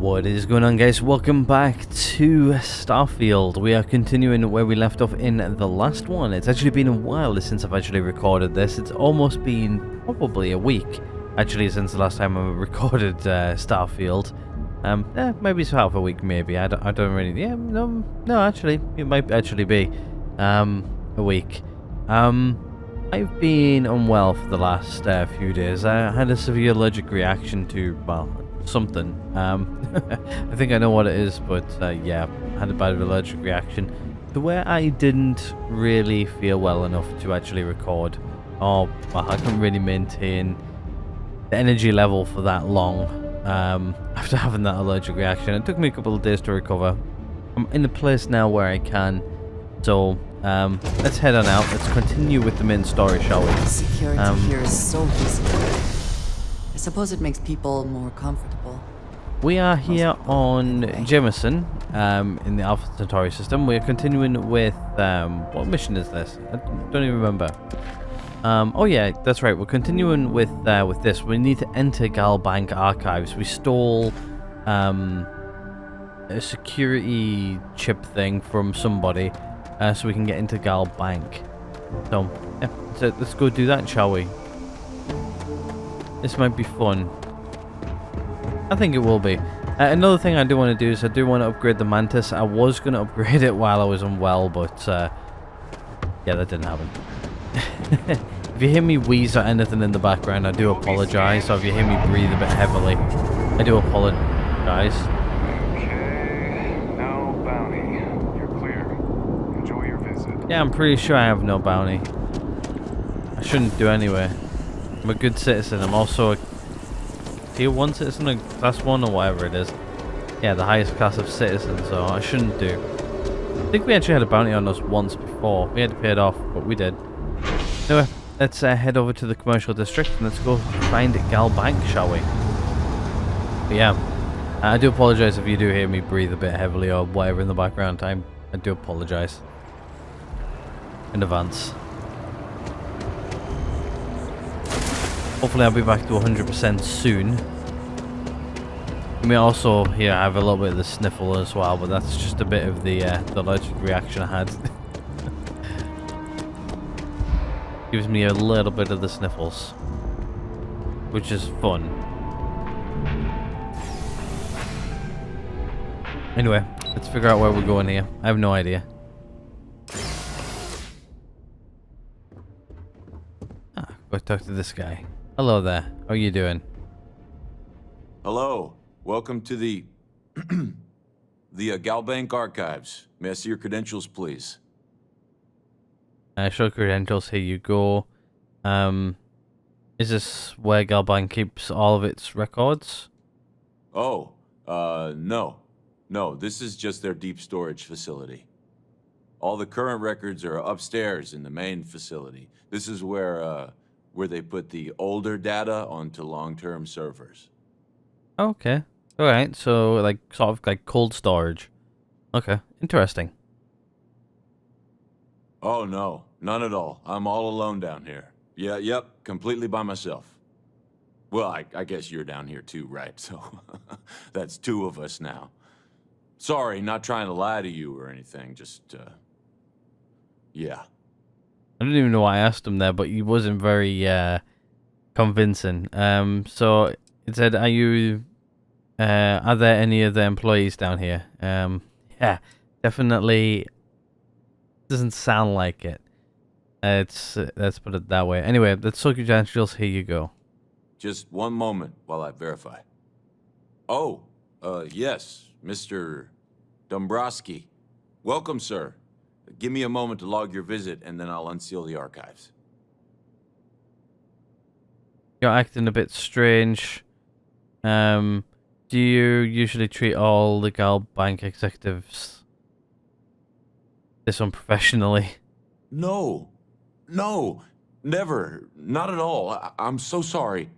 What is going on, guys? Welcome back to Starfield. We are continuing where we left off in the last one. It's actually been a while since I've actually recorded this. It's almost been probably a week actually since the last time I recorded Starfield. Maybe it's half a week, maybe. I don't really. Yeah, no, actually, it might actually be a week. I've been unwell for the last few days. I had a severe allergic reaction to, well, something. I think I know what it is, but yeah, I had a bad allergic reaction to where I didn't really feel well enough to actually record. Well, I couldn't really maintain the energy level for that long after having that allergic reaction. It took me a couple of days to recover. I'm in a place now where I can, so let's head on out. Let's continue with the main story, shall we? Security here is so visible. I suppose it makes people more comfortable. We are here on Jameson, in the Alpha Centauri system. We're continuing with, what mission is this? I don't even remember. Oh yeah, that's right. We're continuing with this. We need to enter Galbank archives. We stole, a security chip thing from somebody, so we can get into Galbank. So, yeah, let's go do that, shall we? This might be fun. I think it will be. Another thing I do want to do is I do want to upgrade the Mantis. I was going to upgrade it while I was unwell, but yeah, that didn't happen. If you hear me wheeze or anything in the background, I do apologize. So if you hear me breathe a bit heavily, I do apologize. Okay, no bounty. You're clear. Enjoy your visit. Yeah, I'm pretty sure I have no bounty. I shouldn't do anyway. I'm a good citizen. I'm also a tier 1 citizen, or class 1, or whatever it is. Yeah, the highest class of citizen, so I shouldn't do. I think we actually had a bounty on us once before. We had to pay it off, but we did. Anyway, let's head over to the commercial district and let's go find Galbank, shall we? But yeah, I do apologize if you do hear me breathe a bit heavily or whatever in the background. I do apologize in advance. Hopefully I'll be back to 100% soon. I mean, also here I have a little bit of the sniffle as well, but that's just a bit of the allergic reaction I had. Gives me a little bit of the sniffles, which is fun. Anyway, let's figure out where we're going here. I have no idea. Go talk to this guy. Hello there. How are you doing? Hello. Welcome to the Galbank archives. May I see your credentials, please? Show credentials. Here you go. Is this where Galbank keeps all of its records? Oh, no. No, this is just their deep storage facility. All the current records are upstairs in the main facility. This is where they put the older data onto long-term servers. Okay. Alright, so like sort of like cold storage. Okay, interesting. Oh, no. None at all. I'm all alone down here. Yeah, yep, completely by myself. Well, I guess you're down here too, right? So, that's two of us now. Sorry, not trying to lie to you or anything, just, yeah. I don't even know why I asked him there, but he wasn't very convincing. So it said, are there any other employees down here? Yeah, definitely doesn't sound like it. Let's put it that way. Anyway, let's soak your credentials. Here you go. Just one moment while I verify. Oh, yes, Mr. Dombrowski. Welcome, sir. Give me a moment to log your visit, and then I'll unseal the archives. You're acting a bit strange. Do you usually treat all the Galbank executives this unprofessionally? No, never, not at all. I'm so sorry.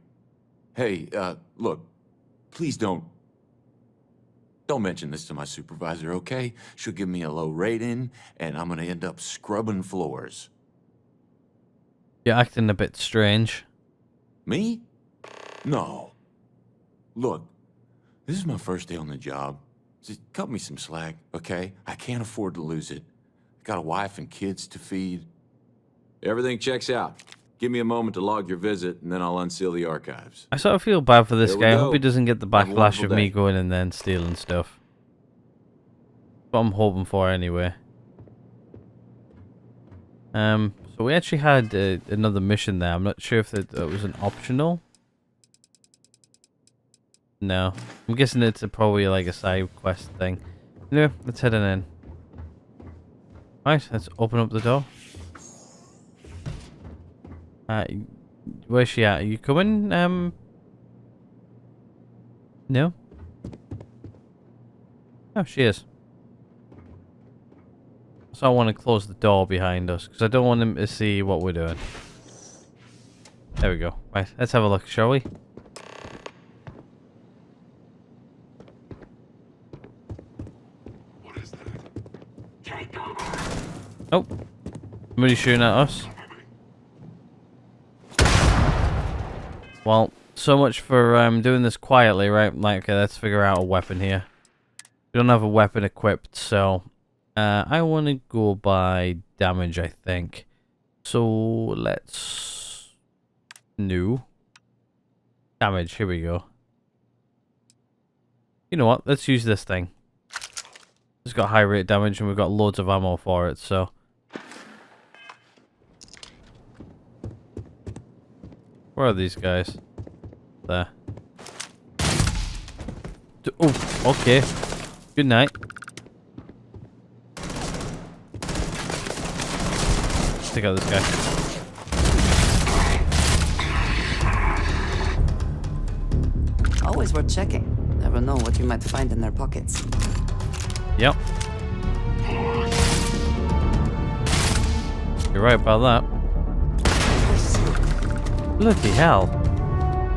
Hey, look, please don't mention this to my supervisor, okay? She'll give me a low rating, and I'm gonna end up scrubbing floors. You're acting a bit strange. Me? No. Look, This is my first day on the job. Just cut me some slack, okay? I can't afford to lose it. I got a wife and kids to feed. Everything checks out. Give me a moment to log your visit, and then I'll unseal the archives. I sort of feel bad for this There we guy. I go. hope he doesn't get the Have a backlash wonderful of me day. going and then stealing stuff. What I'm hoping for anyway. So we actually had another mission there. I'm not sure if that was an optional. No. I'm guessing it's probably like a side quest thing. Anyway, let's head on in. Alright, let's open up the door. Where's she at? Are you coming? No? Oh, she is. So I want to close the door behind us, because I don't want him to see what we're doing. There we go. Right, let's have a look, shall we? What is that? Oh. Somebody shooting at us. Well, so much for doing this quietly, right? Like, okay, let's figure out a weapon here. We don't have a weapon equipped, so... I want to go by damage, I think. So, let's... New. Damage, here we go. You know what? Let's use this thing. It's got high rate damage and we've got loads of ammo for it, so... Where are these guys? There. Oh, okay. Good night. Take out this guy. Always worth checking. Never know what you might find in their pockets. Yep. You're right about that. Bloody hell.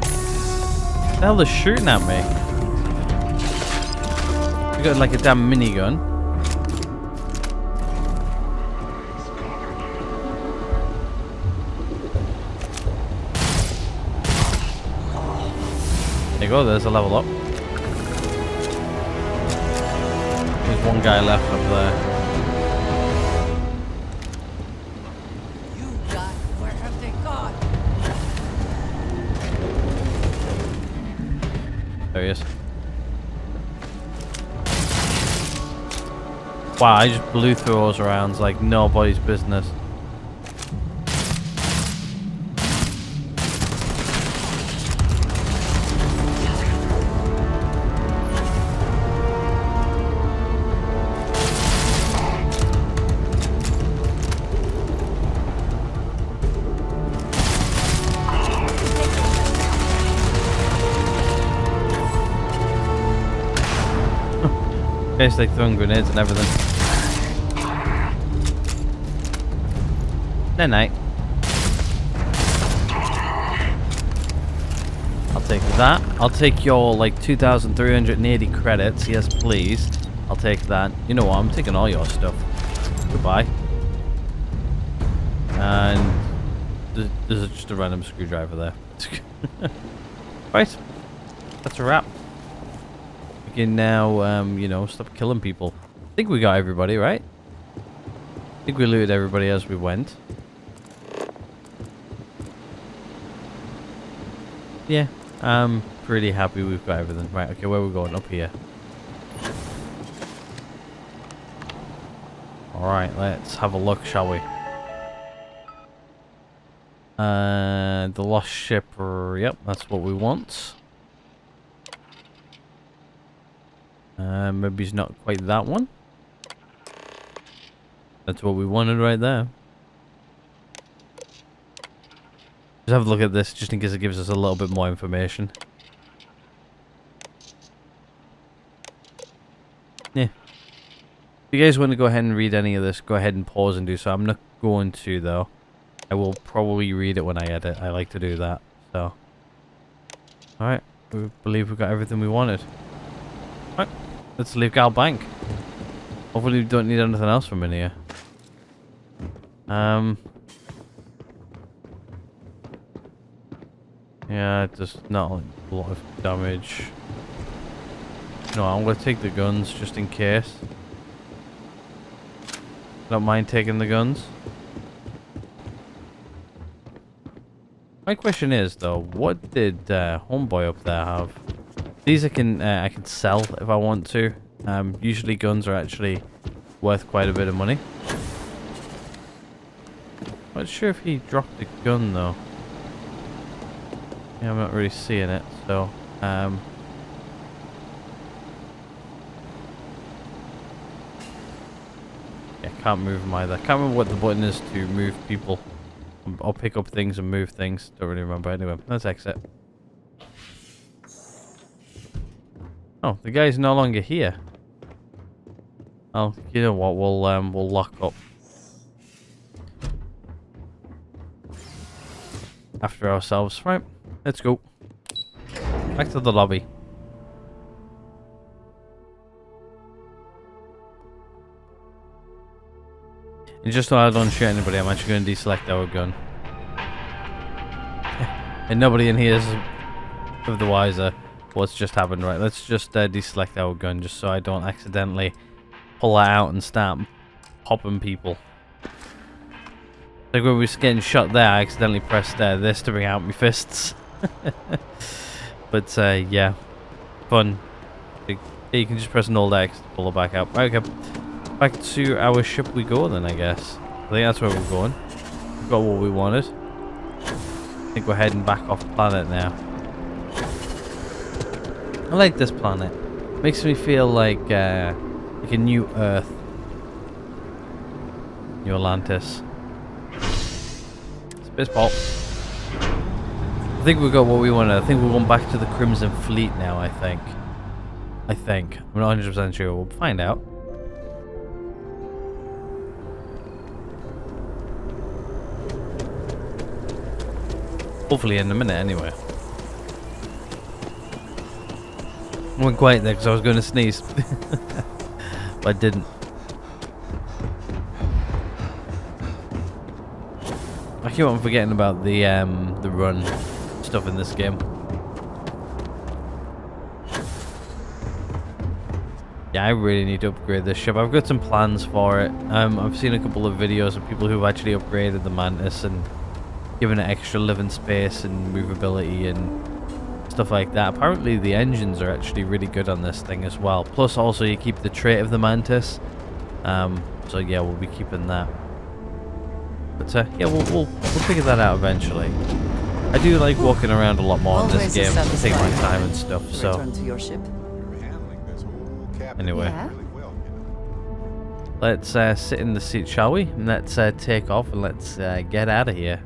The hell they're shooting at me? You got like a damn minigun. There you go, there's a level up. There's one guy left up there. You guys, where have they gone? There he is. Wow, I just blew through those rounds like nobody's business. Guys, like throwing grenades and everything. No night. I'll take that. I'll take your like 2,380 credits. Yes, please. I'll take that. You know what? I'm taking all your stuff. Goodbye. And there's just a random screwdriver there. Right. That's a wrap. We can now, you know, stop killing people. I think we got everybody, right? I think we looted everybody as we went. Yeah, I'm pretty happy we've got everything. Right, okay, where are we going? Up here. Alright, let's have a look, shall we? The lost ship, yep, that's what we want. Maybe it's not quite that one. That's what we wanted right there. Just have a look at this, just in case it gives us a little bit more information. Yeah. If you guys want to go ahead and read any of this, go ahead and pause and do so. I'm not going to, though. I will probably read it when I edit. I like to do that, so. Alright, we believe we got everything we wanted. Alright, let's leave Gal Bank. Hopefully we don't need anything else from in here. Yeah, just not a lot of damage. No, I'm gonna take the guns just in case. Don't mind taking the guns. My question is though, what did homeboy up there have? These I can sell if I want to. Usually guns are actually worth quite a bit of money. Not sure if he dropped a gun though. Yeah, I'm not really seeing it, so yeah, can't move them either. Can't remember what the button is to move people. Or pick up things and move things. Don't really remember. Anyway, let's exit. Oh, the guy's no longer here. Oh, you know what? We'll lock up after ourselves. Right, let's go back to the lobby. And just so I don't shoot anybody, I'm actually going to deselect our gun. And nobody in here is of the wiser what's just happened. Right, let's just deselect our gun just so I don't accidentally pull that out and start popping people. Like when we were getting shot there, I accidentally pressed this to bring out my fists. But yeah, fun. You can just press an Alt X to pull it back out. Okay, back to our ship we go then, I guess. I think that's where we're going. We've got what we wanted. I think we're heading back off planet now. I like this planet. Makes me feel like a new Earth. New Atlantis. Space pop. I think we got what we wanted. I think we're going back to the Crimson Fleet now, I think. I'm not 100% sure. We'll find out. Hopefully in a minute, anyway. I went quiet there because I was going to sneeze. But I didn't. I keep on forgetting about the run stuff in this game. Yeah, I really need to upgrade this ship. I've got some plans for it. I've seen a couple of videos of people who've actually upgraded the Mantis and given it extra living space and movability and stuff like that. Apparently the engines are actually really good on this thing as well. Plus also you keep the trait of the Mantis. So yeah, we'll be keeping that. But yeah, we'll figure that out eventually. I do like walking around a lot more in this game to take my time and stuff. So Return to your ship. anyway, Yeah. let's sit in the seat, shall we? And let's take off and let's get out of here.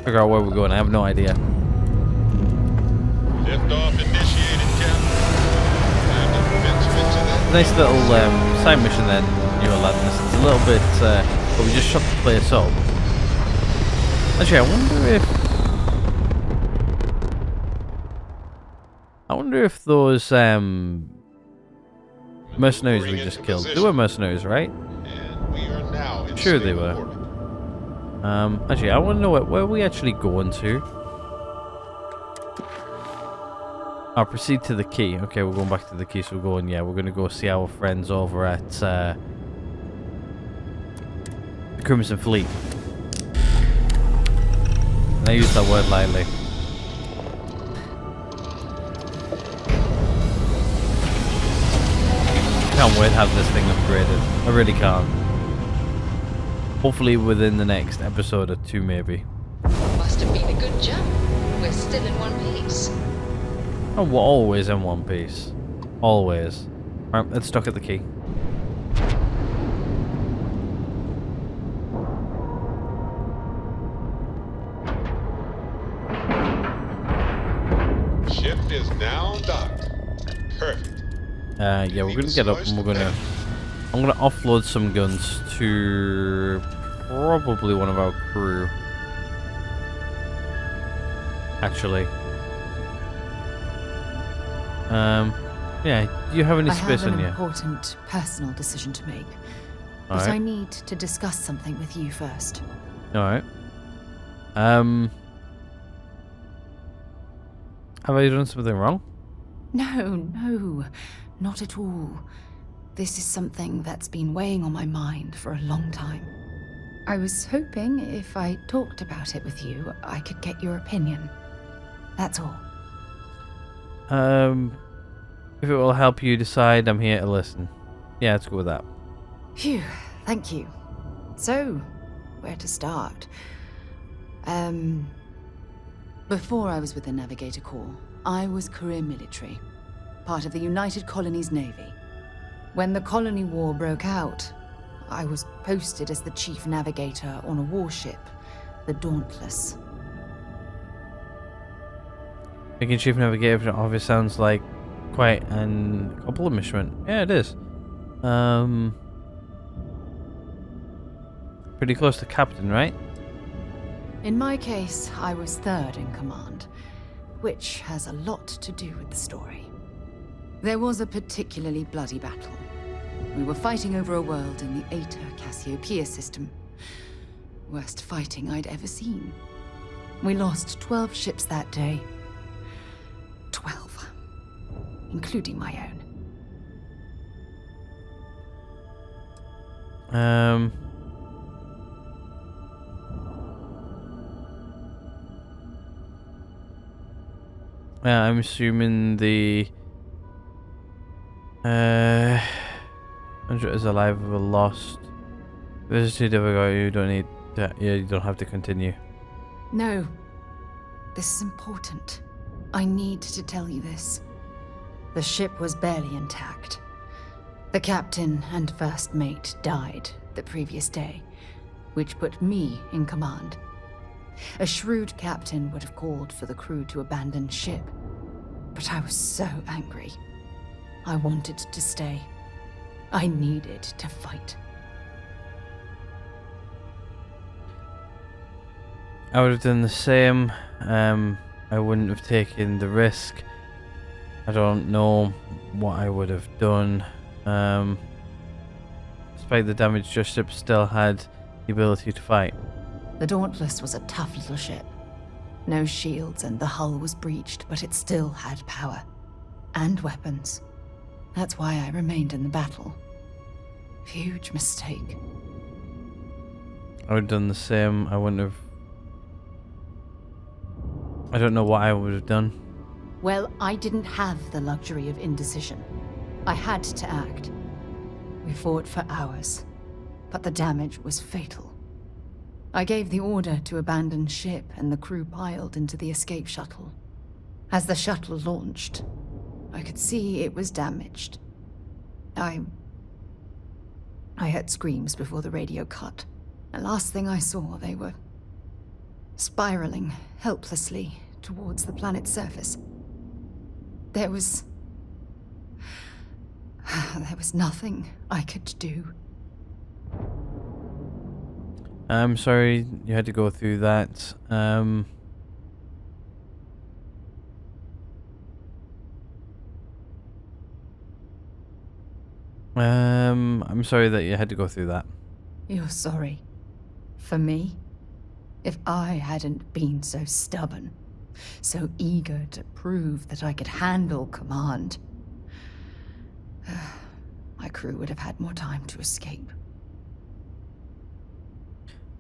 Figure out where we're going. I have no idea. Liftoff initiated, Captain. Time to venture into that. Nice little side mission then, New Atlantis. It's a little bit, but we just shot the place up. Actually, I wonder if those mercenaries we just killed, they were mercenaries, right? And we are now in Sure they stable were. orbit. Actually, I want to know where are we actually going to. I'll proceed to the key. Okay, we're going back to the key, so we're going, yeah, we're going to go see our friends over at the Crimson Fleet. And I use that word lightly. Can't wait to have this thing upgraded. I really can't. Hopefully within the next episode or two, maybe. Must have been a good jump. We're still in one piece. Oh, we're always in one piece. Always. Alright, let's dock at the key. Ship is now docked. Perfect. Yeah, we're gonna get up and I'm gonna offload some guns to probably one of our crew. Actually. Yeah, do you have any space I have in an you? important personal decision to make, but Alright. I need to discuss something with you first. Alright. Have I done something wrong? No, not at all. This is something that's been weighing on my mind for a long time. I was hoping if I talked about it with you, I could get your opinion. That's all. If it will help you decide, I'm here to listen. Yeah, let's go with that. Phew, thank you. So, where to start? Before I was with the Navigator Corps, I was career military, part of the United Colonies Navy. When the Colony War broke out, I was posted as the chief navigator on a warship, the Dauntless. Making Chief Navigator for an office sounds like quite an accomplishment. Yeah, it is. Pretty close to captain, right? In my case, I was third in command, which has a lot to do with the story. There was a particularly bloody battle. We were fighting over a world in the Eta Cassiopeia system. Worst fighting I'd ever seen. We lost 12 ships that day. 12. Including my own. Yeah, I'm assuming the 100 is alive or lost. This is too difficult. You don't need to, yeah, you don't have to continue. No. This is important. I need to tell you this. The ship was barely intact. The captain and first mate died the previous day, which put me in command. A shrewd captain would have called for the crew to abandon ship, but I was so angry. I wanted to stay. I needed to fight. I would have done the same. I wouldn't have taken the risk. I don't know what I would have done. Despite the damage, your ship still had the ability to fight. The Dauntless was a tough little ship. No shields and the hull was breached, but it still had power. And weapons. That's why I remained in the battle. Huge mistake. I would have done the same. I wouldn't have... I don't know what I would have done. Well, I didn't have the luxury of indecision. I had to act. We fought for hours, but the damage was fatal. I gave the order to abandon ship and the crew piled into the escape shuttle. As the shuttle launched, I could see it was damaged. I heard screams before the radio cut. The last thing I saw, they were spiraling helplessly towards the planet's surface. There was nothing I could do. I'm sorry you had to go through that. I'm sorry that you had to go through that. You're sorry. For me? If I hadn't been so stubborn, so eager to prove that I could handle command, my crew would have had more time to escape.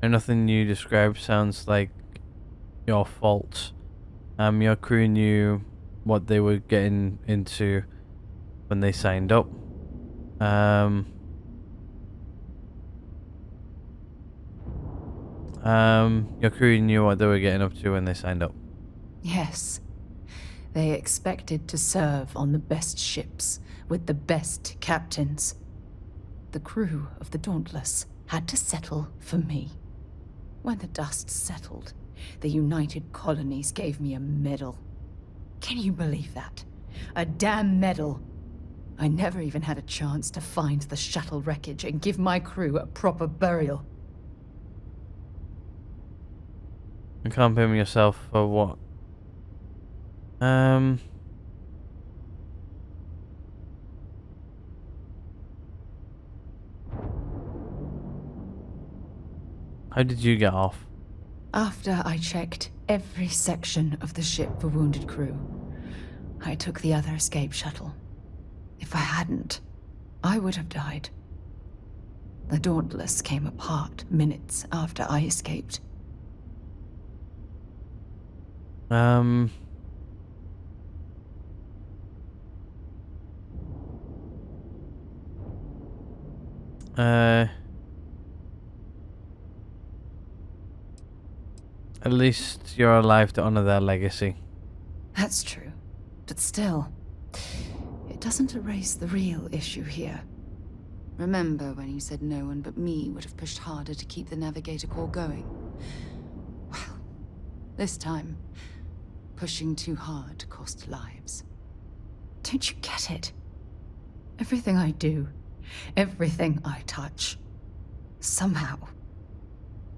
And nothing you described sounds like your fault. Your crew knew what they were getting into when they signed up. Your crew knew what they were getting up to when they signed up. Yes. They expected to serve on the best ships, with the best captains. The crew of the Dauntless had to settle for me. When the dust settled, the United Colonies gave me a medal. Can you believe that? A damn medal. I never even had a chance to find the shuttle wreckage and give my crew a proper burial. You can't blame yourself for what? How did you get off? After I checked every section of the ship for wounded crew, I took the other escape shuttle. If I hadn't, I would have died. The Dauntless came apart minutes after I escaped. At least you're alive to honor their legacy. That's true, but still, it doesn't erase the real issue here. Remember when you said no one but me would have pushed harder to keep the Navigator Corps going? Well, this time, pushing too hard cost lives. Don't you get it? Everything I do, everything I touch, somehow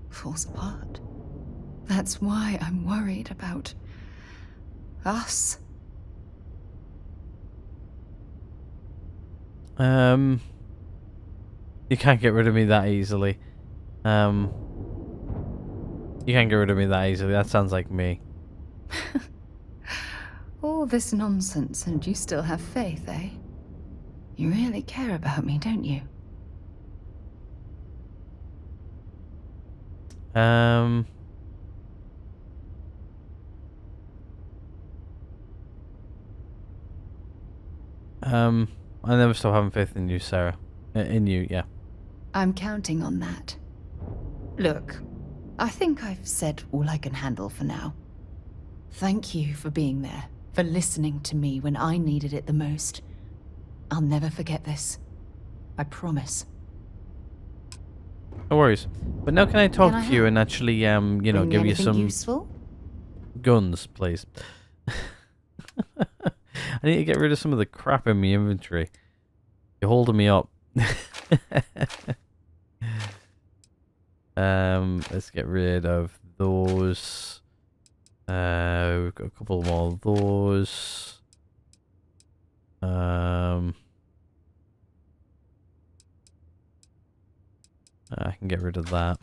falls apart. That's why I'm worried about us. You can't get rid of me that easily. You can't get rid of me that easily. That sounds like me. All this nonsense and you still have faith, eh? You really care about me, don't you? I never stop having faith in you, Sarah. In you, yeah. I'm counting on that. Look, I think I've said all I can handle for now. Thank you for being there, for listening to me when I needed it the most. I'll never forget this. I promise. No worries. But now can I talk Can I to you help? and actually, you know, Bring give you anything some useful? guns, please? I need to get rid of some of the crap in my inventory. You're holding me up. Let's get rid of those. We've got a couple more of those. I can get rid of that.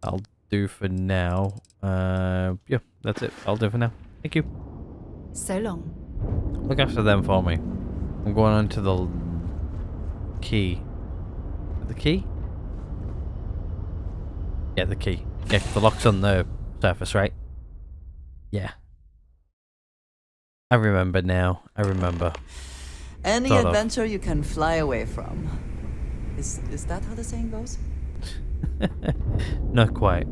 I'll do for now. Yeah, that's it. I'll do for now. Thank you. So long. Look after them for me. I'm going on to the key. The key? Yeah, the key. Yeah, the lock's on the surface, right? Yeah. I remember now. I remember. Any Sort of. adventure you can fly away from. Is that how the saying goes? Not quite.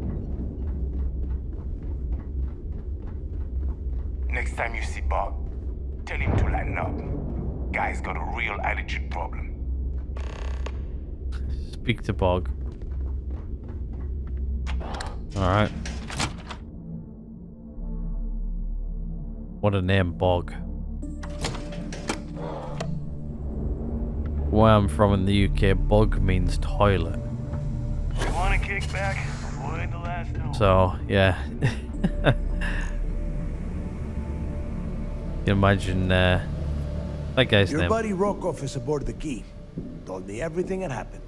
Next time you see Bob, tell him to lighten up. Guy's got a real attitude problem. Speak to Bog. Alright. What a name, Bog. Where I'm from in the UK, Bog means toilet. You want to kick back? Avoid the last note. So, yeah. You can imagine, that guy's Your name. buddy Rokoff is aboard the Key. Told me everything that happened.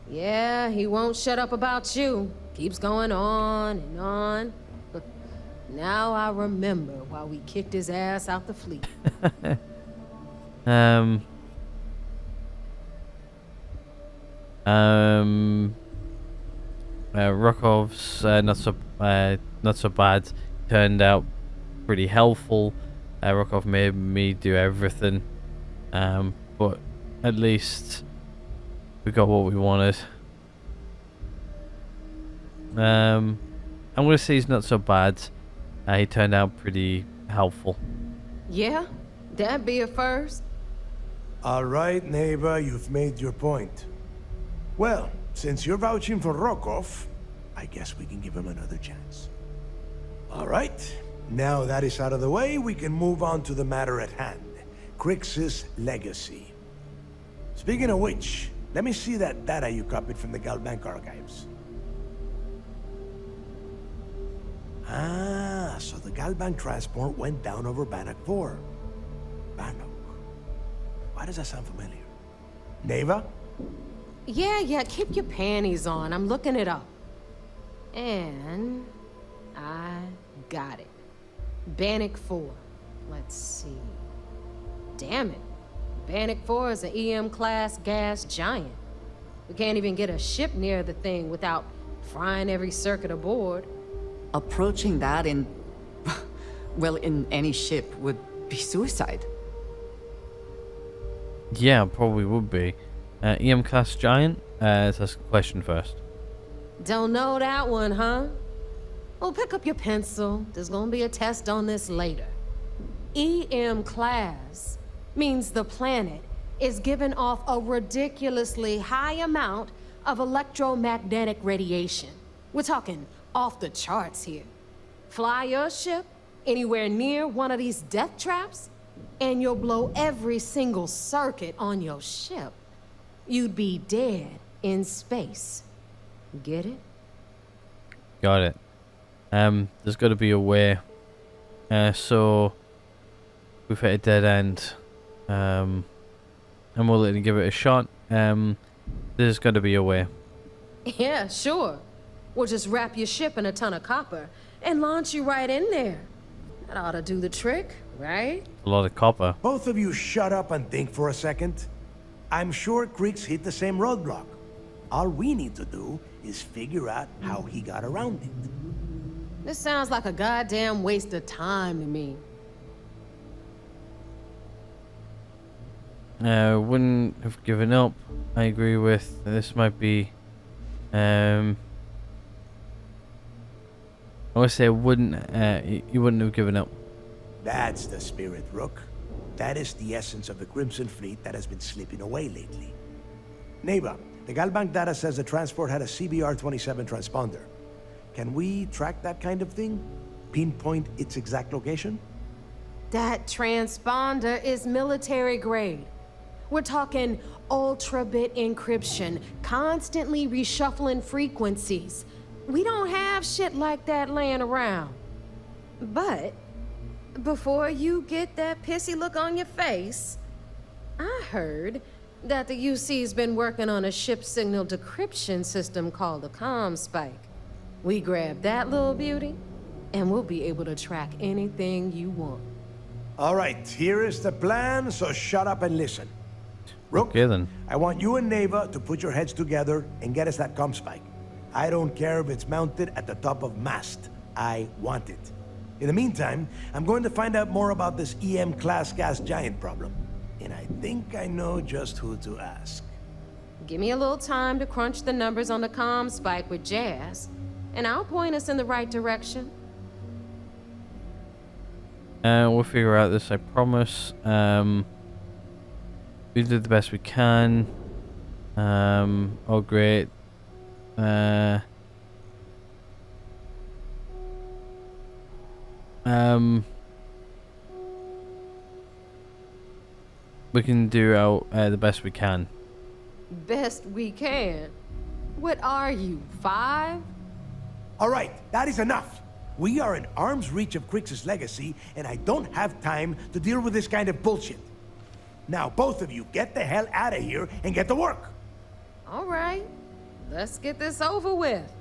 Yeah, he won't shut up about you. Keeps going on and on. Now I remember why we kicked his ass out the fleet. Rokov's not so bad. Turned out pretty helpful. Rokov made me do everything, but at least we got what we wanted. I'm gonna say he's not so bad. He turned out pretty helpful. Yeah, that'd be a first. All right, neighbor, you've made your point. Well, since you're vouching for Rokov, I guess we can give him another chance. All right, now that is out of the way, we can move on to the matter at hand. Crix's legacy. Speaking of which, let me see that data you copied from the Galbank archives. Ah, so the Galbank transport went down over Bannock 4. Bannock. Why does that sound familiar? Neva? Yeah, keep your panties on. I'm looking it up. And I got it. Bannock 4. Let's see. Damn it. Bannock 4 is an EM-class gas giant. We can't even get a ship near the thing without frying every circuit aboard. Approaching that in... well, in any ship would be suicide. Yeah, probably would be. EM class giant? Let's ask a question first. Don't know that one, huh? Well, pick up your pencil. There's gonna be a test on this later. EM class means the planet is giving off a ridiculously high amount of electromagnetic radiation. We're talking off the charts here. Fly your ship anywhere near one of these death traps, and you'll blow every single circuit on your ship. You'd be dead in space. Get it? Got it. There's got to be a way. So we've hit a dead end. I'm willing to give it a shot. There's got to be a way. Yeah, sure. We'll just wrap your ship in a ton of copper and launch you right in there. That ought to do the trick, right? A lot of copper. Both of you shut up and think for a second. I'm sure Creeks hit the same roadblock. All we need to do is figure out how he got around it. This sounds like a goddamn waste of time to me. Wouldn't have given up. I agree with this. Might be. I would say wouldn't. You wouldn't have given up. That's the spirit, Rook. That is the essence of the Crimson Fleet that has been slipping away lately. Neighbor, the Galbank data says the transport had a CBR-27 transponder. Can we track that kind of thing? Pinpoint its exact location? That transponder is military grade. We're talking ultra-bit encryption, constantly reshuffling frequencies. We don't have shit like that laying around. But before you get that pissy look on your face, I heard that the UC's been working on a ship signal decryption system called a comm spike. We grab that little beauty, and we'll be able to track anything you want. All right, here is the plan, so shut up and listen. Rook, Okay, then. I want you and Neva to put your heads together and get us that comm spike. I don't care if it's mounted at the top of mast. I want it. In the meantime, I'm going to find out more about this EM-class gas giant problem. And I think I know just who to ask. Give me a little time to crunch the numbers on the comm spike with Jazz, and I'll point us in the right direction. We'll figure out this, I promise. We did the best we can. Oh great. We can do our the best we can. Best we can. What are you, 5? All right, that is enough. We are in arm's reach of Crix's legacy, and I don't have time to deal with this kind of bullshit. Now, both of you, get the hell out of here and get to work. All right, let's get this over with.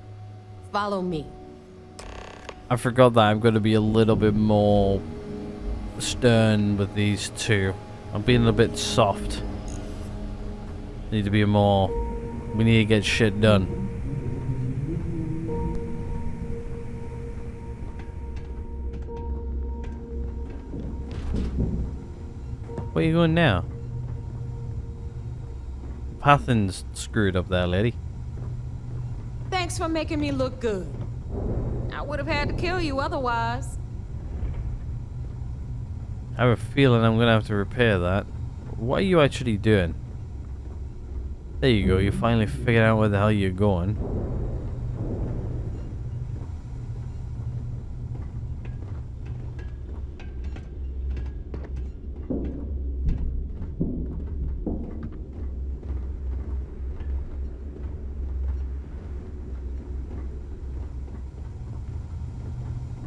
Follow me. I forgot that I'm going to be a little bit more stern with these two. I'm being a bit soft. Need to be more. We need to get shit done. Where are you going now? Pathing's screwed up there, lady. Thanks for making me look good. I would have had to kill you otherwise. I have a feeling I'm gonna have to repair that. What are you actually doing? There you go, you finally figured out where the hell you're going.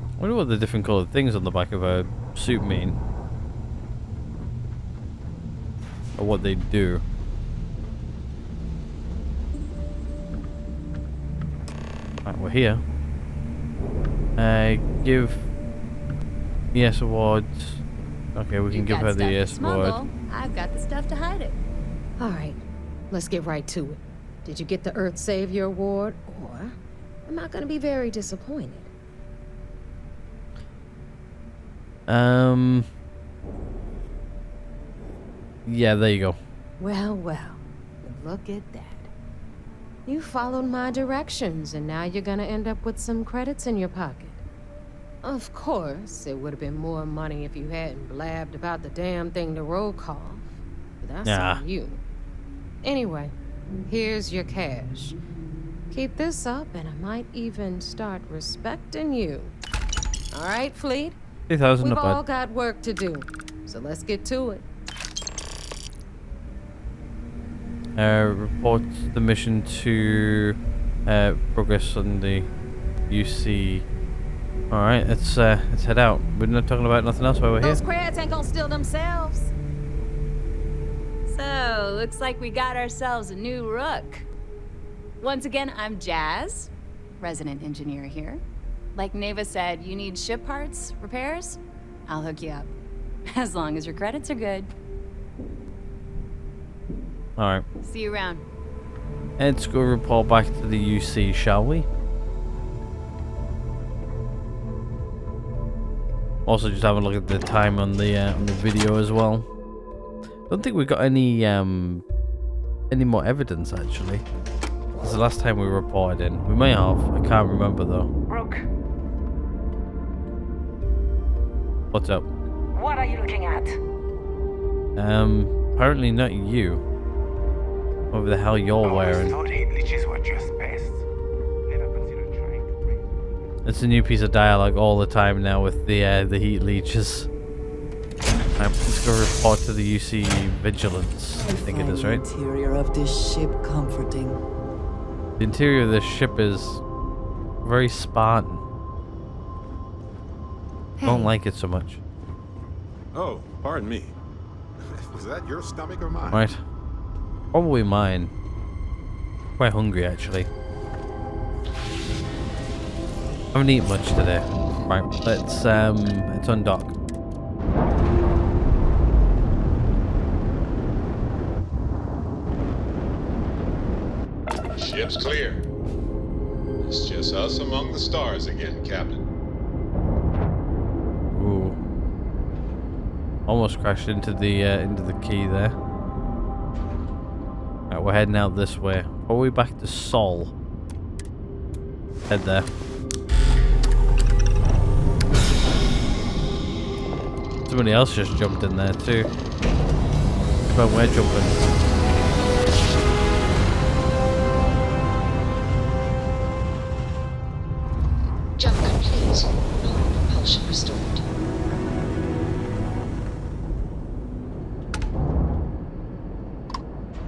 I wonder what the different coloured things on the back of a suit mean. Or what they do. Right, we're here. Give ES awards. Okay, we can give her the ES award. I've got the stuff to hide it. All right, let's get right to it. Did you get the Earth Savior Award, or am I gonna be very disappointed? Yeah, there you go. Well, look at that. You followed my directions, and now you're gonna end up with some credits in your pocket. Of course, it would have been more money if you hadn't blabbed about the damn thing to roll call. But that's on you. Anyway, here's your cash. Keep this up, and I might even start respecting you. All right, Fleet? 3,000 We've not all bad. got work to do, so let's get to it. Report the mission to progress on the UC. Alright, let's head out. We're not talking about nothing else while we're here. Those crabs ain't gonna steal themselves. So, looks like we got ourselves a new rook. Once again, I'm Jazz, resident engineer here. Like Neva said, you need ship parts, repairs? I'll hook you up. As long as your credits are good. Alright. See you around. Let's go report back to the UC, shall we? Also, just have a look at the time on the video as well. Don't think we got any more evidence actually. This is the last time we reported in. We may have. I can't remember though. Rook, What's up? what are you looking at? Apparently not you. Whatever the hell you're wearing. Thought heat leeches were just pests. Never considered trying to break. It's a new piece of dialogue all the time now with the heat leeches. Right, let's go report to the UC Vigilance. I think it is, right? The interior of this ship comforting. The interior of this ship is very Spartan. Hey. Don't like it so much. Oh, pardon me. Is that your stomach or mine? Right. Probably mine. Quite hungry actually. Haven't eaten much today. Right, let's undock. Ship's clear. It's just us among the stars again, Captain. Ooh. Almost crashed into the key there. Right, we're heading out this way. Probably back to Sol. Head there. Somebody else just jumped in there too. But we're jumping. Jump complete. Normal propulsion restored.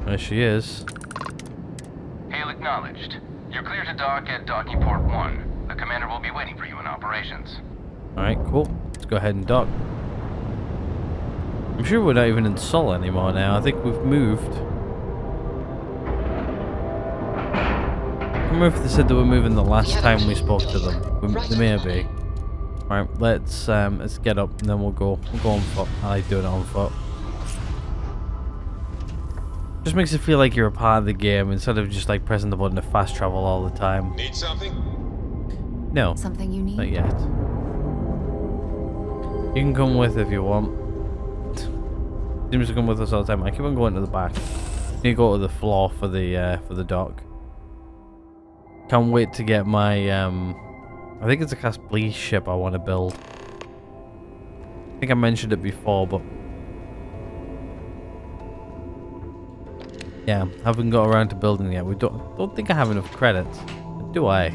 There she is. Hail acknowledged. You're clear to dock at docking port 1. The commander will be waiting for you in operations. Alright, cool. Let's go ahead and dock. I'm sure we're not even in Sol anymore now. I think we've moved. I can't remember if they said that we're moving the last time we spoke to them. They may be. Alright, let's get up and then we'll go on foot. I like doing it on foot. Just makes it feel like you're a part of the game instead of just like pressing the button to fast travel all the time. Need something? No. Something you need? Not yet. You can come with if you want. Seems to come with us all the time. I keep on going to the back. You go to the floor for the dock. Can't wait to get my I think it's a Castle ship I want to build. I think I mentioned it before, but yeah, haven't got around to building it yet. We don't think I have enough credits. Do I?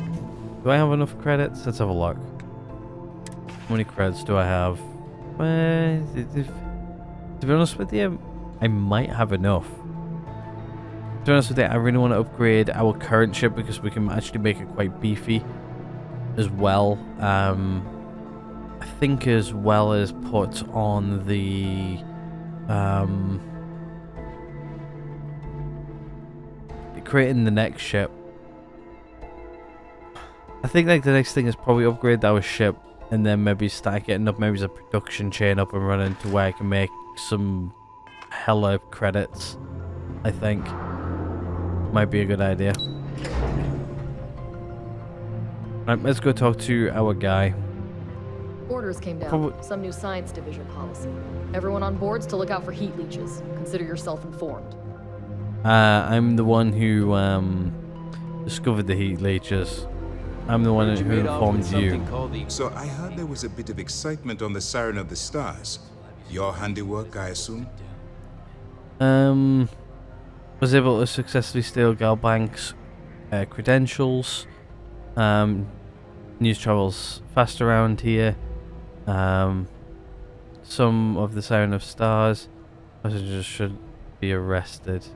Do I have enough credits? Let's have a look. How many credits do I have? To be honest with you, I might have enough. To be honest with you, I really want to upgrade our current ship because we can actually make it quite beefy as well. I think as well as put on the creating the next ship. I think like the next thing is probably upgrade our ship and then maybe start getting up maybe a production chain up and running to where I can make some hella credits. I think might be a good idea. Right, let's go talk to our guy. Orders came down. Some new science division policy. Everyone on board's to look out for heat leeches. Consider yourself informed. I'm the one who discovered the heat leeches. I'm the one who informed you. So I heard there was a bit of excitement on the Siren of the Stars. Your handiwork, I assume? Was able to successfully steal Galbank's credentials. News travels fast around here. Some of the Siren of Stars passengers should be arrested.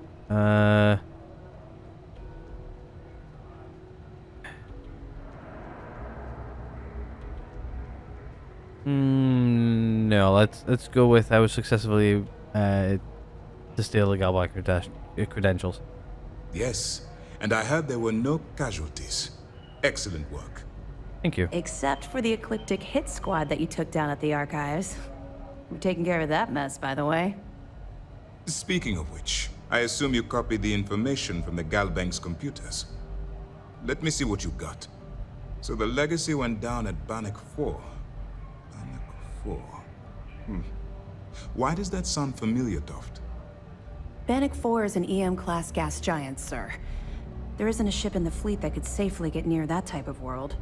No, let's go with I was successfully to steal the Galbank credentials. Yes, and I heard there were no casualties. Excellent work. Thank you. Except for the ecliptic hit squad that you took down at the archives. We're taking care of that mess, by the way. Speaking of which, I assume you copied the information from the Galbank's computers. Let me see what you got. So the legacy went down at Bannock 4. Bannock 4. Why does that sound familiar, Toft? Bannock 4 is an EM-class gas giant, sir. There isn't a ship in the fleet that could safely get near that type of world.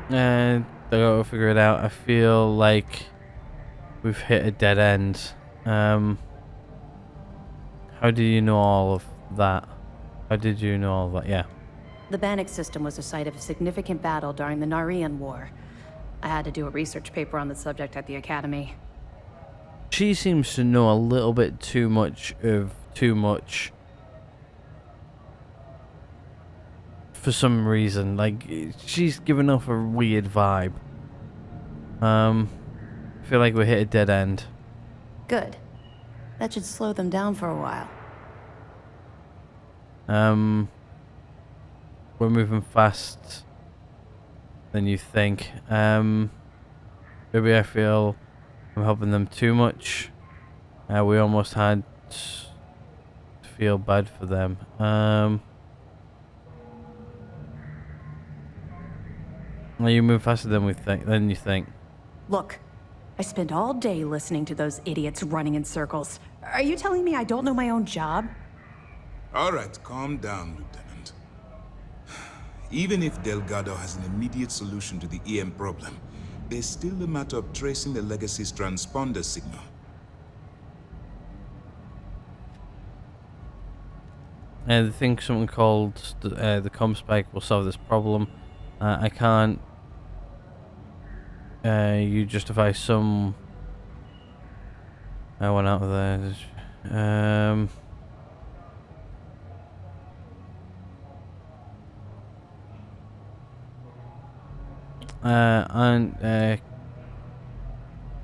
I gotta figure it out. I feel like we've hit a dead end. How do you know all of that? How did you know all of that? Yeah. The Bannock system was the site of a significant battle during the Narian War. I had to do a research paper on the subject at the Academy. She seems to know a little bit too much of too much. For some reason, like she's giving off a weird vibe. I feel like we hit a dead end. Good. That should slow them down for a while. We're moving fast than you think. Maybe I feel I'm helping them too much. We almost had to feel bad for them. You move faster than you think. Look, I spent all day listening to those idiots running in circles. Are you telling me I don't know my own job? All right, calm down, Lieutenant. Even if Delgado has an immediate solution to the EM problem, there's still the matter of tracing the Legacy's transponder signal. I think something called the Comspike will solve this problem. I can't. You justify some. I went out of there.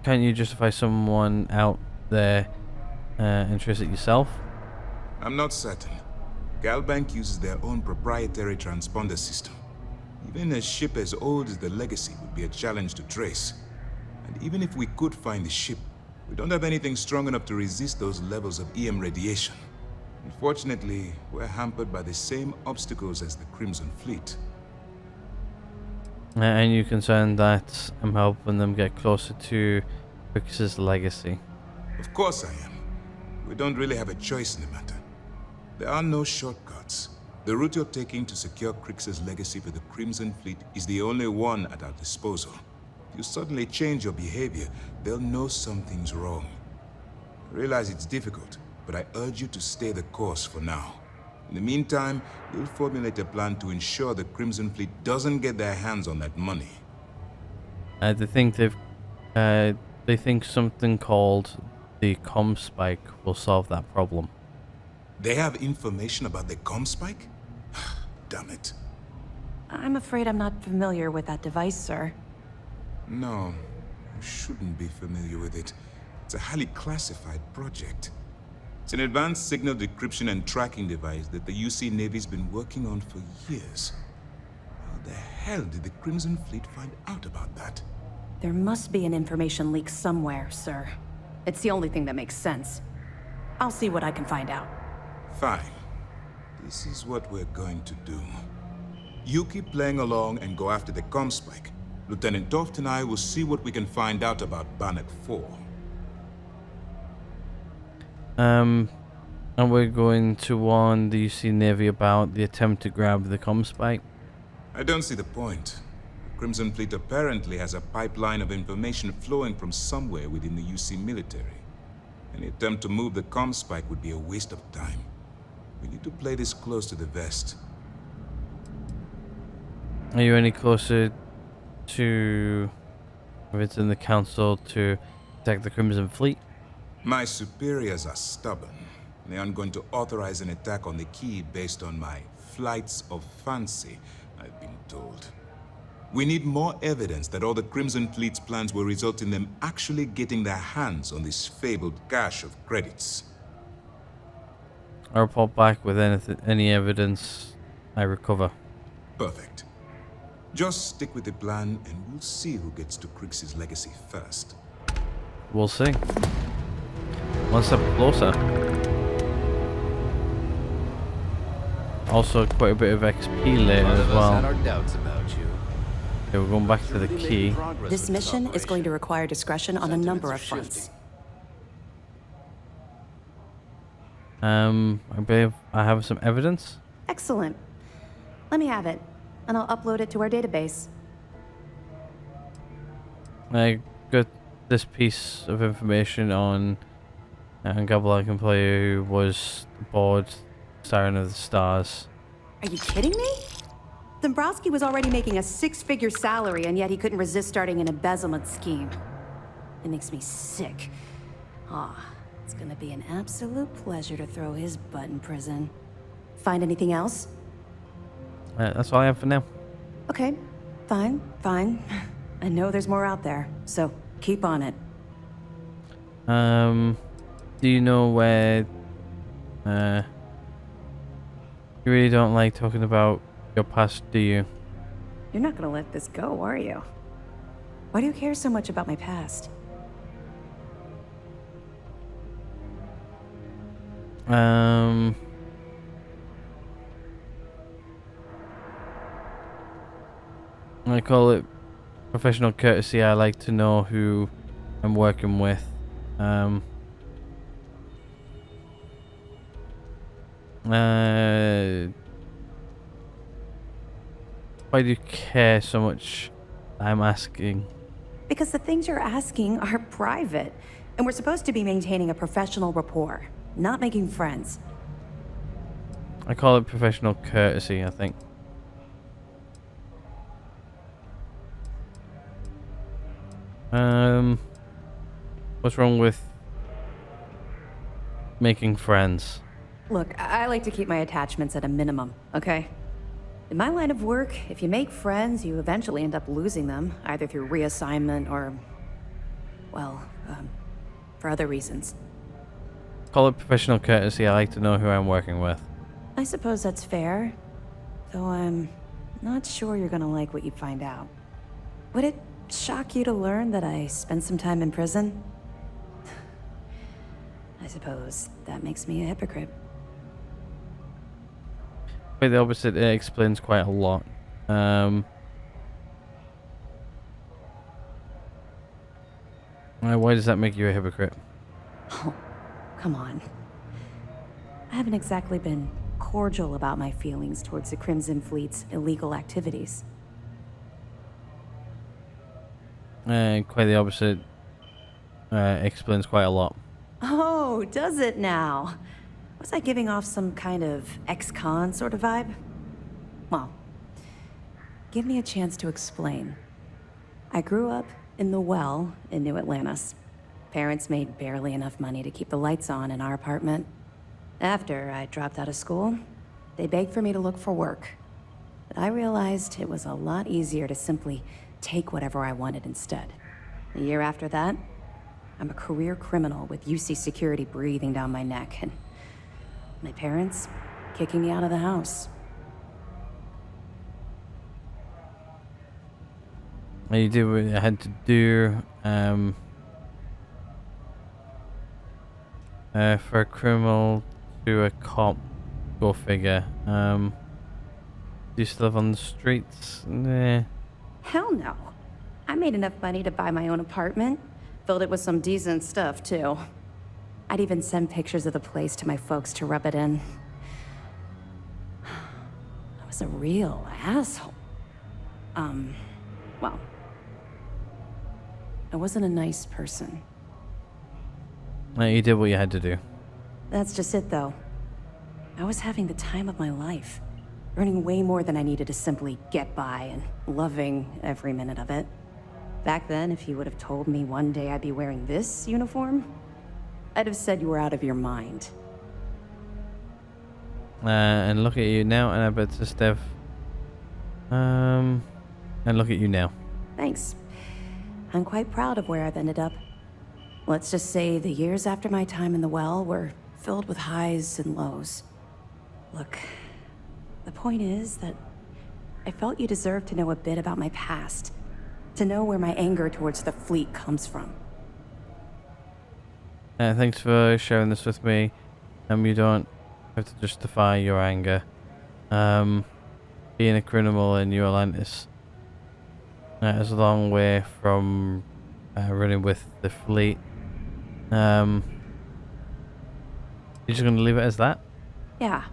Can't you justify someone out there and trace it yourself? I'm not certain. Galbank uses their own proprietary transponder system. Even a ship as old as the Legacy would be a challenge to trace. And even if we could find the ship, we don't have anything strong enough to resist those levels of EM radiation. Unfortunately, we're hampered by the same obstacles as the Crimson Fleet. And you're concerned that I'm helping them get closer to Crix's legacy? Of course I am. We don't really have a choice in the matter. There are no shortcuts. The route you're taking to secure Crix's legacy for the Crimson Fleet is the only one at our disposal. If you suddenly change your behavior, they'll know something's wrong. I realize it's difficult, but I urge you to stay the course for now. In the meantime, we'll formulate a plan to ensure the Crimson Fleet doesn't get their hands on that money. They think something called the Comspike will solve that problem. They have information about the Comspike? Damn it. I'm afraid I'm not familiar with that device, sir. No, you shouldn't be familiar with it. It's a highly classified project. It's an advanced signal decryption and tracking device that the UC Navy's been working on for years. How the hell did the Crimson Fleet find out about that? There must be an information leak somewhere, sir. It's the only thing that makes sense. I'll see what I can find out. Fine. This is what we're going to do. You keep playing along and go after the Comspike. Lieutenant Toft and I will see what we can find out about Bannock 4. And we're going to warn the UC Navy about the attempt to grab the Comspike. I don't see the point. The Crimson Fleet apparently has a pipeline of information flowing from somewhere within the UC military. Any attempt to move the Comspike would be a waste of time. We need to play this close to the vest. Are you any closer to, if it's in the council, to attack the Crimson Fleet? My superiors are stubborn. They aren't going to authorize an attack on the key based on my flights of fancy, I've been told. We need more evidence that all the Crimson Fleet's plans will result in them actually getting their hands on this fabled cache of credits. I'll report back with any evidence I recover. Perfect. Just stick with the plan and we'll see who gets to Crix's legacy first. We'll see. One step closer. Also, quite a bit of XP later as well. Had our doubts about you. Okay, we're going back to the key. This mission is going to require discretion on a number of fronts. I believe I have some evidence. Excellent. Let me have it, and I'll upload it to our database. I got this piece of information on a Gabalak employee who was aboard Siren of the Stars. Are you kidding me? Dombrowski was already making a 6-figure salary, and yet he couldn't resist starting an embezzlement scheme. It makes me sick. It's gonna be an absolute pleasure to throw his butt in prison. Find anything else? That's all I have for now. Okay, fine. I know there's more out there, so keep on it. Do you know where... you really don't like talking about your past, do you? You're not gonna let this go, are you? Why do you care so much about my past? I call it professional courtesy. I like to know who I'm working with. Why do you care so much? I'm asking. Because the things you're asking are private, and we're supposed to be maintaining a professional rapport, not making friends. I call it professional courtesy, I think. What's wrong with making friends? Look, I like to keep my attachments at a minimum, okay? In my line of work, if you make friends, you eventually end up losing them, either through reassignment or, well, for other reasons. Call it professional courtesy. I like to know who I'm working with. I suppose that's fair, though I'm not sure you're gonna like what you find out. Would it shock you to learn that I spent some time in prison? I suppose that makes me a hypocrite. Quite the opposite. It explains quite a lot. Why does that make you a hypocrite? Oh, come on. I haven't exactly been cordial about my feelings towards the Crimson Fleet's illegal activities. Quite the opposite. Explains quite a lot. Oh, does it now? Was I giving off some kind of ex-con sort of vibe? Well, give me a chance to explain. I grew up in the Well in New Atlantis. Parents made barely enough money to keep the lights on in our apartment. After I dropped out of school, they begged for me to look for work. But I realized it was a lot easier to simply take whatever I wanted instead. A year after that, I'm a career criminal with UC security breathing down my neck, and my parents kicking me out of the house. You did what you had to do. For a criminal to a cop, go figure. Do you still live on the streets? Nah. Hell no. I made enough money to buy my own apartment. Filled it with some decent stuff, too. I'd even send pictures of the place to my folks to rub it in. I was a real asshole. Well, I wasn't a nice person. You did what you had to do. That's just it, though. I was having the time of my life. Earning way more than I needed to simply get by, and loving every minute of it. Back then, if you would have told me one day I'd be wearing this uniform, I'd have said you were out of your mind. And look at you now, and I bet to Steph. And look at you now. Thanks. I'm quite proud of where I've ended up. Let's just say the years after my time in the well were filled with highs and lows. Look, the point is that I felt you deserved to know a bit about my past. To know where my anger towards the fleet comes from. Thanks for sharing this with me. You don't have to justify your anger. Being a criminal in New Atlantis is a long way from running with the fleet. You're just gonna leave it as that? Yeah.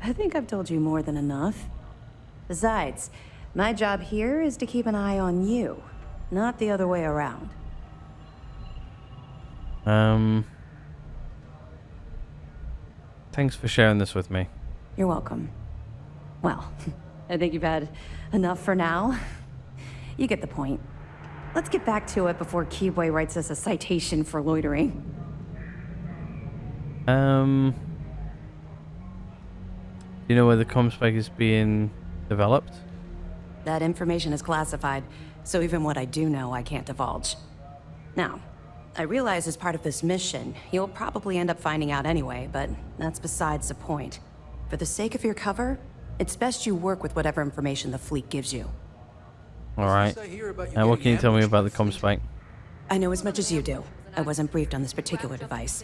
I think I've told you more than enough. Besides, my job here is to keep an eye on you, not the other way around. Thanks for sharing this with me. You're welcome. Well, I think you've had enough for now. You get the point. Let's get back to it before Keyboy writes us a citation for loitering. Do you know where the comspec is being developed? That information is classified, so even what I do know, I can't divulge. Now, I realize as part of this mission, you'll probably end up finding out anyway, but that's besides the point. For the sake of your cover, it's best you work with whatever information the fleet gives you. Alright. What can you tell me about the comspec? I know as much as you do. I wasn't briefed on this particular device.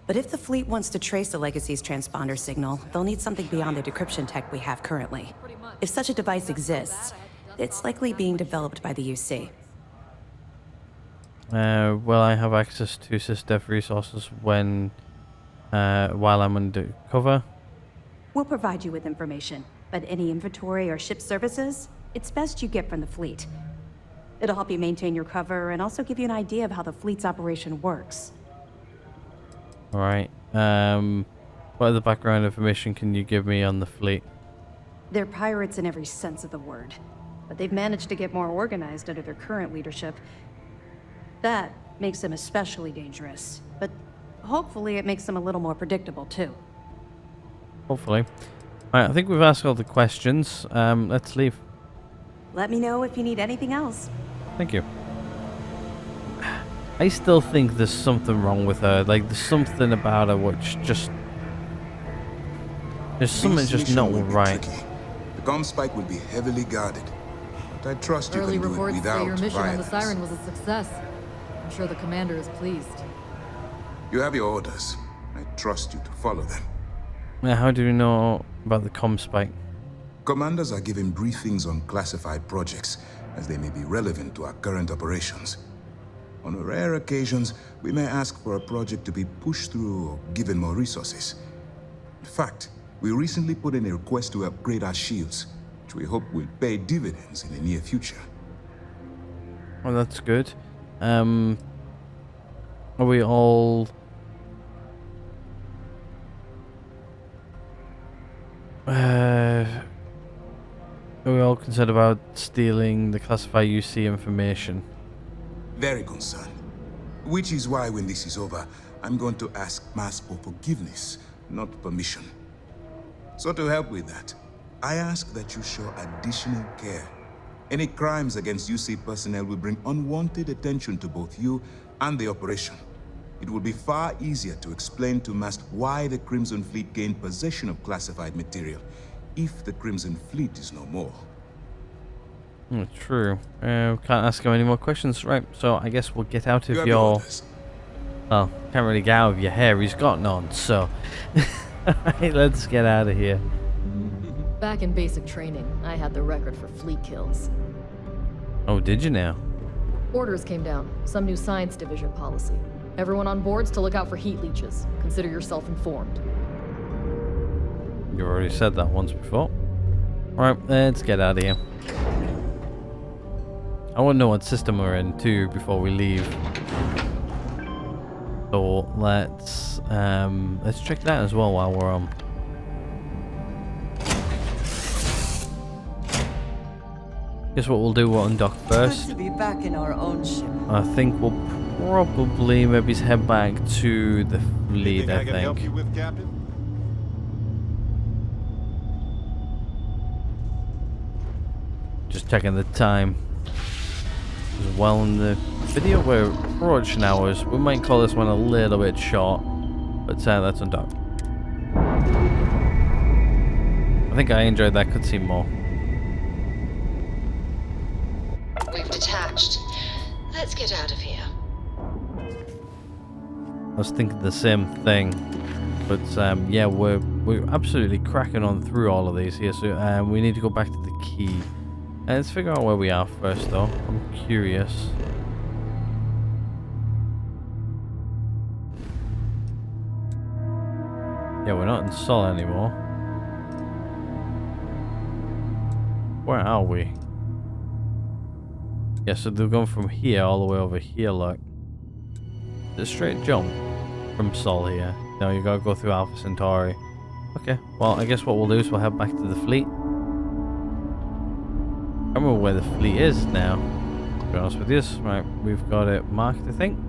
But if the fleet wants to trace the Legacy's transponder signal, they'll need something beyond the decryption tech we have currently. If such a device exists, it's likely being developed by the UC. Will I have access to SysDev resources while I'm undercover? We'll provide you with information, but any inventory or ship services, it's best you get from the fleet. It'll help you maintain your cover and also give you an idea of how the fleet's operation works. Alright. What other background information can you give me on the fleet? They're pirates in every sense of the word, but they've managed to get more organized under their current leadership. That makes them especially dangerous, but hopefully it makes them a little more predictable too. Hopefully. Alright, I think we've asked all the questions. Let's leave. Let me know if you need anything else. Thank you. I still think there's something wrong with her. Like, there's something about her which just... There's something just not right. Tricky. The comm spike will be heavily guarded. But I trust you Early can do it reports say without your mission on the violence. Siren was a success. I'm sure the commander is pleased. You have your orders. I trust you to follow them. How do you know about the comm spike? Commanders are given briefings on classified projects, as they may be relevant to our current operations. On rare occasions, we may ask for a project to be pushed through or given more resources. In fact, we recently put in a request to upgrade our shields, which we hope will pay dividends in the near future. Well, that's good. Are we all... Are we all concerned about stealing the classified UC information? Very concerned. Which is why when this is over, I'm going to ask Mass for forgiveness, not permission. So to help with that, I ask that you show additional care. Any crimes against UC personnel will bring unwanted attention to both you and the operation. It will be far easier to explain to Mast why the Crimson Fleet gained possession of classified material if the Crimson Fleet is no more. True. Can't ask him any more questions. Right, so I guess we'll get out of You have your... orders. Well, can't really get out of your hair. He's got none, so... Alright, let's get out of here. Back in basic training, I had the record for fleet kills. Oh, did you now? Orders came down. Some new science division policy. Everyone on boards to look out for heat leeches. Consider yourself informed. You already said that once before. Alright, let's get out of here. I want to know what system we're in too before we leave. So let's check that as well while we're on. Guess what we'll do? We'll undock first. Good to be back in our own ship. I think we'll probably maybe head back to the fleet. I can think. help you with, Captain? Just checking the time. As well in the video we're approaching hours. We might call this one a little bit short, but that's undocked. I think I enjoyed that cutscene more. We've detached. Let's get out of here. I was thinking the same thing, but yeah, we're absolutely cracking on through all of these here. So we need to go back to the key. Let's figure out where we are first, though. I'm curious. Yeah, we're not in Sol anymore. Where are we? Yeah, so they're going from here all the way over here, look. It's a straight jump from Sol here. No, you gotta go through Alpha Centauri. Okay, well, I guess what we'll do is we'll head back to the fleet. I remember where the fleet is now, to be honest with you. Right, we've got it marked, I think.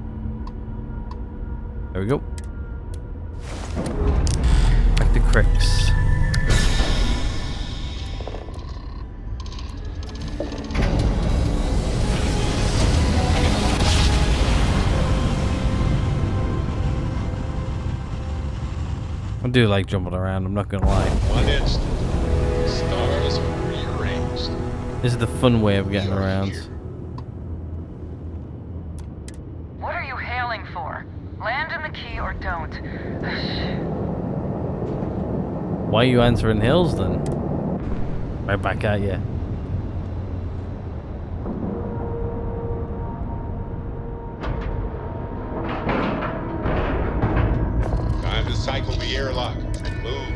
There we go. Back to Crix. I do like jumping around, I'm not gonna lie. One instant. Stars rearranged. This is the fun way of getting around. What are you hailing for? Land in the key or don't. Why are you answering hills then? Right back at you. Time to cycle the airlock. Move.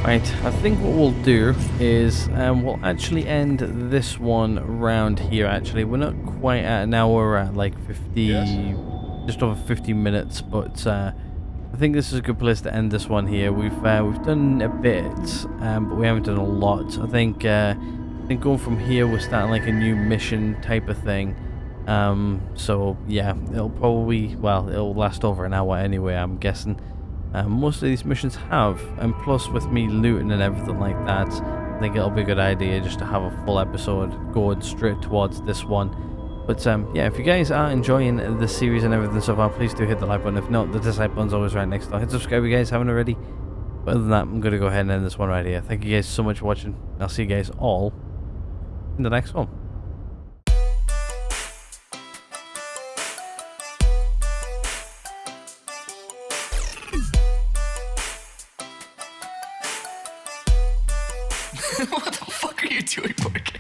Right, I think what we'll do is we'll actually end this one round here. Actually, we're not quite at an hour. We're at like 50, yes. Just over 50 minutes. But I think this is a good place to end this one here. We've done a bit, but we haven't done a lot. I think going from here, we're starting like a new mission type of thing. So yeah, it'll last over an hour anyway, I'm guessing. Most of these missions have, and plus with me looting and everything like that, I think it'll be a good idea just to have a full episode going straight towards this one. But yeah, if you guys are enjoying the series and everything so far, please do hit the like button. If not, the dislike button's always right next door. Hit subscribe if you guys haven't already. But other than that, I'm going to go ahead and end this one right here. Thank you guys so much for watching. I'll see you guys all in the next one. What the fuck are you doing, Porky?